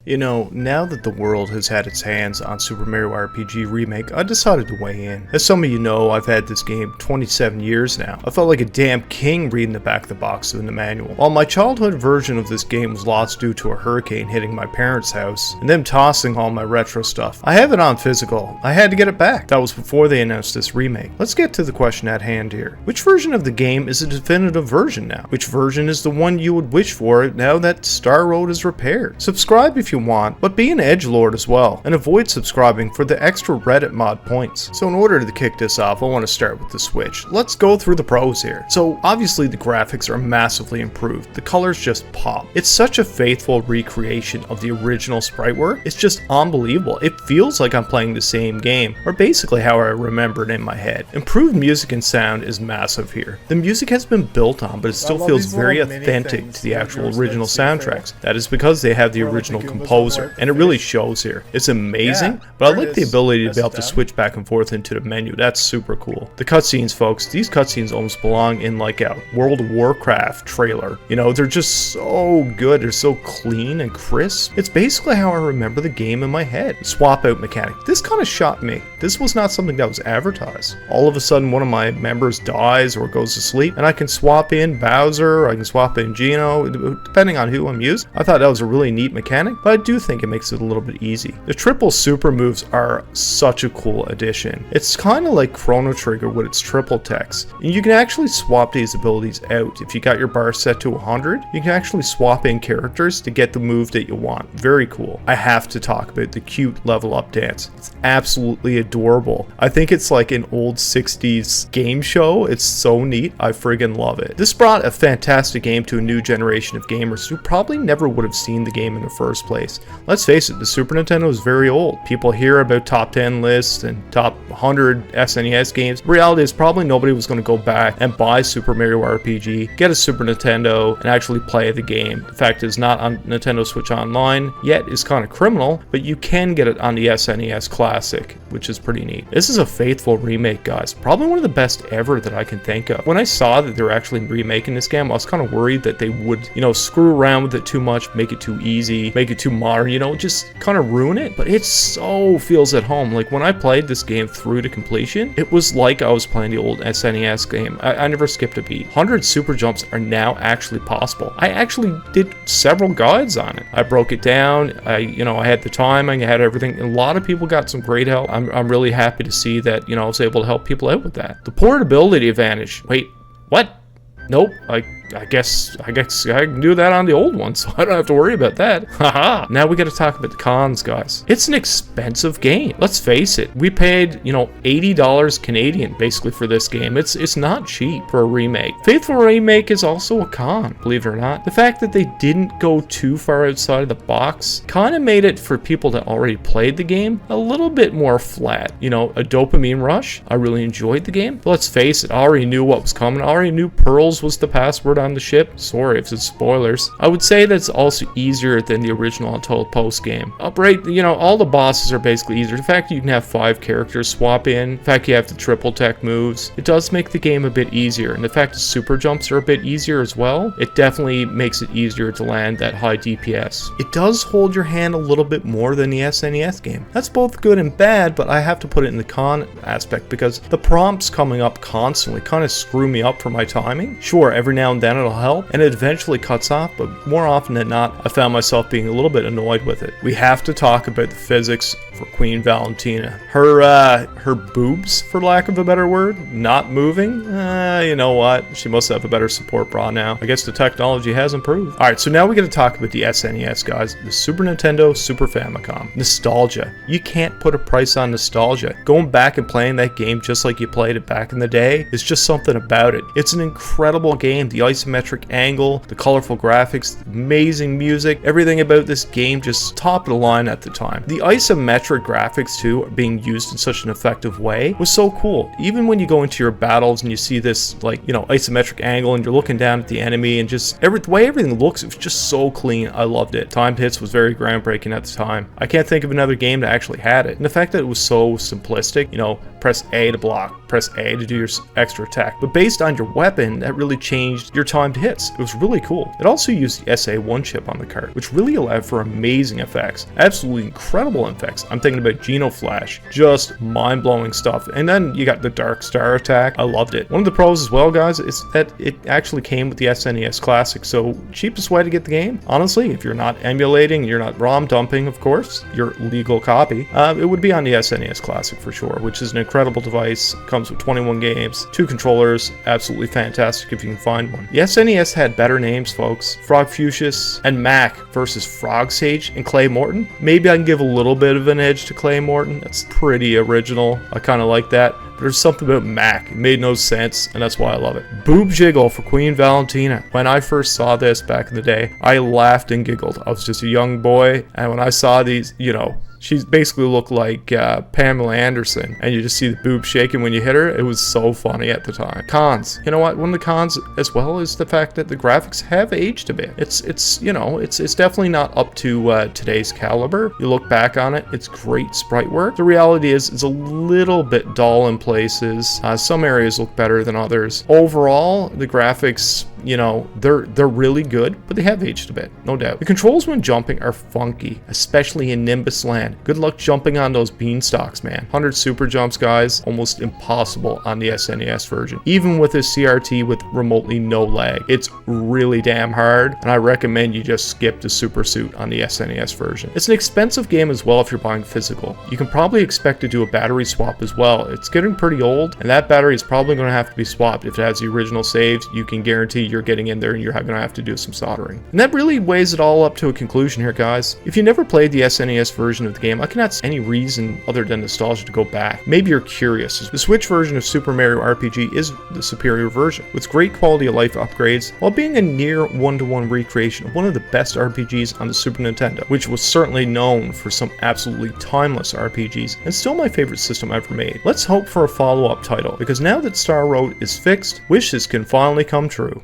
You know, now that the world has had its hands on Super Mario RPG Remake, I decided to weigh in. As some of you know, I've had this game 27 years now. I felt like a damn king reading the back of the box in the manual. While my childhood version of this game was lost due to a hurricane hitting my parents' house, and them tossing all my retro stuff, I have it on physical. I had to get it back. That was before they announced this remake. Let's get to the question at hand here. Which version of the game is a definitive version now? Which version is the one you would wish for now that Star Road is repaired? Subscribe if you want, but be an edgelord as well, and avoid subscribing for the extra Reddit mod points. So in order to kick this off, I want to start with the Switch. Let's go through the pros here. So obviously the graphics are massively improved. The colors just pop. It's such a faithful recreation of the original sprite work. It's just unbelievable. It feels like I'm playing the same game, or basically how I remember it in my head. Improved music and sound is massive here. The music has been built on, but it still feels very authentic to the actual original soundtracks. That is because they have the original composer, and it really shows here. It's amazing, but I like the ability to be able to switch back and forth into the menu. That's super cool. The cutscenes, folks, these cutscenes almost belong in like a World of Warcraft trailer. You know, they're just so good. They're so clean and crisp. It's basically how I remember the game in my head. Swap out mechanic. This kind of shocked me. This was not something that was advertised. All of a sudden, one of my members dies or goes to sleep, and I can swap in Bowser, I can swap in Geno, depending on who I'm using. I thought that was a really neat mechanic, but I do think it makes it a little bit easy. The triple super moves are such a cool addition. It's kind of like Chrono Trigger with its triple text. And you can actually swap these abilities out. If you got your bar set to 100, you can actually swap in characters to get the move that you want. Very cool. I have to talk about the cute level up dance. It's absolutely adorable. I think it's like an old 60s game show. It's so neat. I friggin' love it. This brought a fantastic game to a new generation of gamers who probably never would have seen the game in the first place. Let's face it, the Super Nintendo is very old. People hear about top 10 lists and top 100 SNES games. The reality is probably nobody was going to go back and buy Super Mario RPG, get a Super Nintendo, and actually play the game. The fact it's not on Nintendo Switch Online yet is kind of criminal, but you can get it on the SNES Classic, which is pretty neat. This is a faithful remake, guys. Probably one of the best ever that I can think of. When I saw that they were actually remaking this game, I was kind of worried that they would, screw around with it too much, make it too easy, make it too modern, just kind of ruin it. But it so feels at home. Like when I played this game through to completion, it was like I was playing the old SNES game. I never skipped a beat. 100 super jumps are now actually possible. I actually did several guides on it. I broke it down. I had the timing, I had everything. A lot of people got some great help. I'm really happy to see that, I was able to help people out with that. The portability advantage. Wait, what? Nope, I guess I can do that on the old one, so I don't have to worry about that. Haha. Now we got to talk about the cons, guys. It's an expensive game. Let's face it. We paid, $80 Canadian basically for this game. It's not cheap for a remake. Faithful Remake is also a con, believe it or not. The fact that they didn't go too far outside of the box kind of made it for people that already played the game a little bit more flat. A dopamine rush. I really enjoyed the game. But let's face it, I already knew what was coming. I already knew Pearls was the password on the ship. Sorry if it's spoilers. I would say that's also easier than the original Untold Post game. Upright, all the bosses are basically easier. The fact you can have 5 characters swap in, the fact you have the triple tech moves, it does make the game a bit easier. And the fact the super jumps are a bit easier as well, it definitely makes it easier to land that high DPS. It does hold your hand a little bit more than the SNES game. That's both good and bad, but I have to put it in the con aspect because the prompts coming up constantly kind of screw me up for my timing. Sure, every now and then it'll help, and it eventually cuts off, but more often than not, I found myself being a little bit annoyed with it. We have to talk about the physics for Queen Valentina. Her boobs, for lack of a better word, not moving. You know what? She must have a better support bra now. I guess the technology has improved. Alright, so now we got to talk about the SNES, guys. The Super Nintendo, Super Famicom. Nostalgia. You can't put a price on nostalgia. Going back and playing that game just like you played it back in the day is just something about it. It's an incredible game. The isometric angle, the colorful graphics, the amazing music, everything about this game just top of the line at the time. The isometric isometric graphics too being used in such an effective way was so cool. Even when you go into your battles and you see this, like, you know, isometric angle and you're looking down at the enemy and just the way everything looks, it was just so clean. I loved it. Timed hits was very groundbreaking at the time. I can't think of another game that actually had it. And the fact that it was so simplistic, you know, press A to block, press A to do your extra attack. But based on your weapon, that really changed your timed hits. It was really cool. It also used the SA1 chip on the card, which really allowed for amazing effects. Absolutely incredible effects. I'm thinking about Genoflash. Just mind-blowing stuff. And then you got the Dark Star attack. I loved it. One of the pros as well, guys, is that it actually came with the SNES Classic. So cheapest way to get the game, honestly, if you're not emulating, you're not ROM dumping, of course, your legal copy, it would be on the SNES Classic for sure, which is an incredible device. Comes with 21 games, 2 controllers, absolutely fantastic if you can find one. The SNES had better names, folks. Frog Fuchsius and Mac versus Frog Sage and Clay Morton. Maybe I can give a little bit of an edge to Clay Morton. That's pretty original. I kind of like that. But there's something about Mac. It made no sense, and that's why I love it. Boob Jiggle for Queen Valentina. When I first saw this back in the day, I laughed and giggled. I was just a young boy, and when I saw these, you know, she basically looked like Pamela Anderson, and you just see the boob shaking when you hit her. It was so funny at the time. Cons. You know what? One of the cons as well is the fact that the graphics have aged a bit. It's you know, it's definitely not up to today's caliber. You look back on it, it's great sprite work. The reality is it's a little bit dull in places. Some areas look better than others. Overall, the graphics, you know, they're really good, but they have aged a bit, no doubt. The controls when jumping are funky, especially in Nimbus Land. Good luck jumping on those beanstalks, man. 100 super jumps, guys, almost impossible on the SNES version. Even with this CRT with remotely no lag, it's really damn hard, and I recommend you just skip the super suit on the SNES version. It's an expensive game as well if you're buying physical. You can probably expect to do a battery swap as well. It's getting pretty old, and that battery is probably going to have to be swapped. If it has the original saves, you can guarantee you're getting in there and you're going to have to do some soldering. And that really weighs it all up to a conclusion here, guys. If you never played the SNES version of the game, I cannot see any reason other than nostalgia to go back. Maybe you're curious. The Switch version of Super Mario RPG is the superior version, with great quality of life upgrades, while being a near one-to-one recreation of one of the best RPGs on the Super Nintendo, which was certainly known for some absolutely timeless RPGs, and still my favorite system ever made. Let's hope for a follow-up title, because now that Star Road is fixed, wishes can finally come true.